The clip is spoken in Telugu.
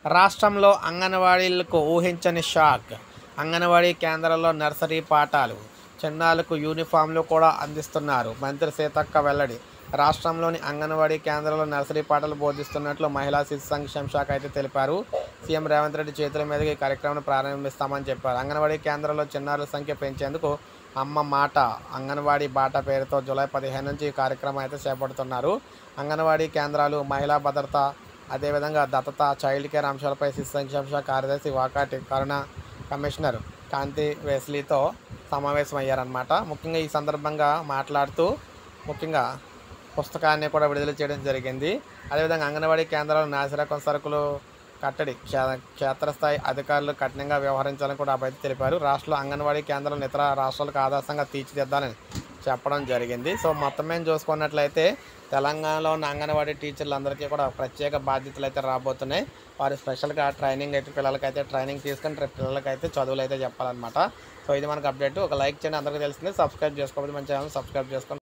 రాష్ట్రంలో అంగన్వాడీలకు ఊహించని షాక్. అంగన్వాడీ కేంద్రాల్లో నర్సరీ పాఠాలు, చిన్నారులకు యూనిఫామ్లు కూడా అందిస్తున్నారు. మంత్రి సీతక్క వెల్లడి. రాష్ట్రంలోని అంగన్వాడీ కేంద్రాల్లో నర్సరీ పాఠాలు బోధిస్తున్నట్లు మహిళా శిశు సంక్షేమ శాఖ అయితే తెలిపారు. సీఎం రేవంత్ రెడ్డి చేతుల మీదుగా ఈ కార్యక్రమాన్ని ప్రారంభిస్తామని చెప్పారు. అంగన్వాడీ కేంద్రాల్లో చిన్నారుల సంఖ్య పెంచేందుకు అమ్మ మాట అంగన్వాడీ బాట పేరుతో జూలై 15 నుంచి ఈ కార్యక్రమం అయితే చేపడుతున్నారు. అంగన్వాడీ కేంద్రాలు, మహిళా భద్రత, అదేవిధంగా దత్తత, చైల్డ్ కేర్ అంశాలపై శిశు సంక్షేమ శాఖ కార్యదర్శి వాకాటి కరుణ, కమిషనర్ కాంతి వెస్లీతో సమావేశమయ్యారన్నమాట. ముఖ్యంగా ఈ సందర్భంగా మాట్లాడుతూ ముఖ్యంగా పుస్తకాన్ని కూడా విడుదల చేయడం జరిగింది. అదేవిధంగా అంగన్వాడీ కేంద్రాలు నాసిరకం సరుకులు కట్టడి క్షేత్రస్థాయి అధికారులు కఠినంగా వ్యవహరించాలని కూడా అభ్యర్థి తెలిపారు. రాష్ట్రంలో అంగన్వాడీ కేంద్రాలను ఇతర రాష్ట్రాలకు ఆదర్శంగా తీర్చిదిద్దాలని చెప్పడం జరిగింది. సో మొత్తం మేము చూసుకున్నట్లయితే తెలంగాణలో ఉన్న అంగన్వాడీ టీచర్లందరికీ కూడా ప్రత్యేక బాధ్యతలు అయితే రాబోతున్నాయి. వారు స్పెషల్గా ట్రైనింగ్ అయితే పిల్లలకైతే ట్రైనింగ్ తీసుకొని రేపు పిల్లలకైతే చదువులు అయితే చెప్పాలన్నమాట. సో ఇది మనకు అప్డేట్. ఒక లైక్ చేయండి, అందరికీ తెలిసింది. సబ్స్క్రైబ్ చేసుకోకపోతే మన ఛానల్ సబ్స్క్రైబ్ చేసుకోండి.